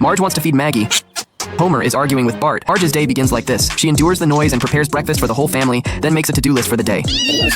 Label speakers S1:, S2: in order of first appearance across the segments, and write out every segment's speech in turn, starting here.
S1: Marge wants to feed Maggie. Homer is arguing with Bart. Marge's day begins like this. She endures the noise and prepares breakfast for the whole family, then makes a to-do list for the day.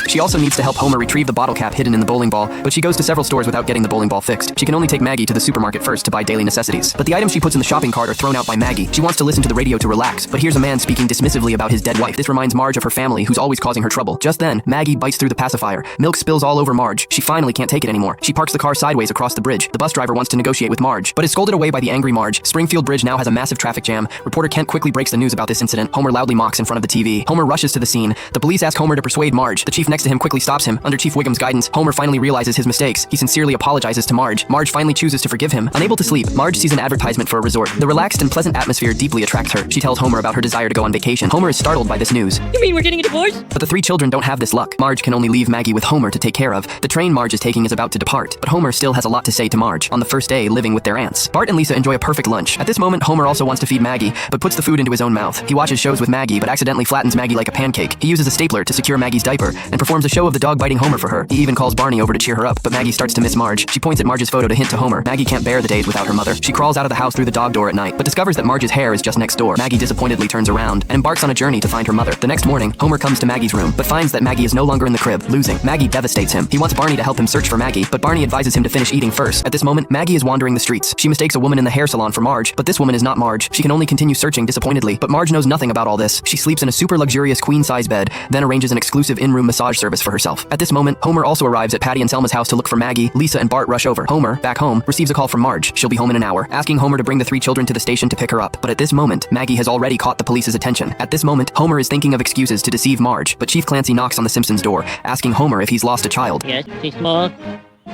S1: She also needs to help Homer retrieve the bottle cap hidden in the bowling ball, but she goes to several stores without getting the bowling ball fixed. She can only take Maggie to the supermarket first to buy daily necessities. But the items she puts in the shopping cart are thrown out by Maggie. She wants to listen to the radio to relax, but hears a man speaking dismissively about his dead wife. This reminds Marge of her family, who's always causing her trouble. Just then, Maggie bites through the pacifier. Milk spills all over Marge. She finally can't take it anymore. She parks the car sideways across the bridge. The bus driver wants to negotiate with Marge, but is scolded away by the angry Marge. Springfield Bridge now has a massive traffic jam. Reporter Kent quickly breaks the news about this incident. Homer loudly mocks in front of the TV. Homer rushes to the scene. The police ask Homer to persuade Marge. The chief next to him quickly stops him. Under Chief Wiggum's guidance, Homer finally realizes his mistakes. He sincerely apologizes to Marge. Marge finally chooses to forgive him. Unable to sleep, Marge sees an advertisement for a resort. The relaxed and pleasant atmosphere deeply attracts her. She tells Homer about her desire to go on vacation. Homer is startled by this news.
S2: You mean we're getting a divorce?
S1: But the three children don't have this luck. Marge can only leave Maggie with Homer to take care of. The train Marge is taking is about to depart, but Homer still has a lot to say to Marge on the first day living with their aunts. Bart and Lisa enjoy a perfect lunch. At this moment, Homer also wants to feed Maggie, but puts the food into his own mouth. He watches shows with Maggie, but accidentally flattens Maggie like a pancake. He uses a stapler to secure Maggie's diaper and performs a show of the dog biting Homer for her. He even calls Barney over to cheer her up, but Maggie starts to miss Marge. She points at Marge's photo to hint to Homer. Maggie can't bear the days without her mother. She crawls out of the house through the dog door at night, but discovers that Marge's hair is just next door. Maggie disappointedly turns around and embarks on a journey to find her mother. The next morning, Homer comes to Maggie's room, but finds that Maggie is no longer in the crib, losing. Maggie devastates him. He wants Barney to help him search for Maggie, but Barney advises him to finish eating first. At this moment, Maggie is wandering the streets. She mistakes a woman in the hair salon for Marge, but this woman is not Marge. She can only continue searching disappointedly, but Marge knows nothing about all this. She sleeps in a super luxurious queen-size bed, then arranges an exclusive in-room massage service for herself. At this moment, Homer also arrives at Patty and Selma's house to look for Maggie. Lisa and Bart rush over. Homer, back home, receives a call from Marge. She'll be home in an hour, asking Homer to bring the three children to the station to pick her up. But at this moment, Maggie has already caught the police's attention. At this moment, Homer is thinking of excuses to deceive Marge, but Chief Clancy knocks on the Simpsons' door, asking Homer if he's lost a child.
S2: Yes, she's small.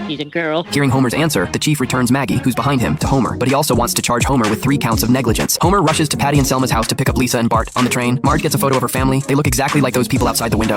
S2: She's a girl.
S1: Hearing Homer's answer, the chief returns Maggie, who's behind him, to Homer, but he also wants to charge Homer with 3 counts of negligence. Homer rushes to Patty and Selma's house to pick up Lisa and Bart. On the train, Marge gets a photo of her family. They look exactly like those people outside the window.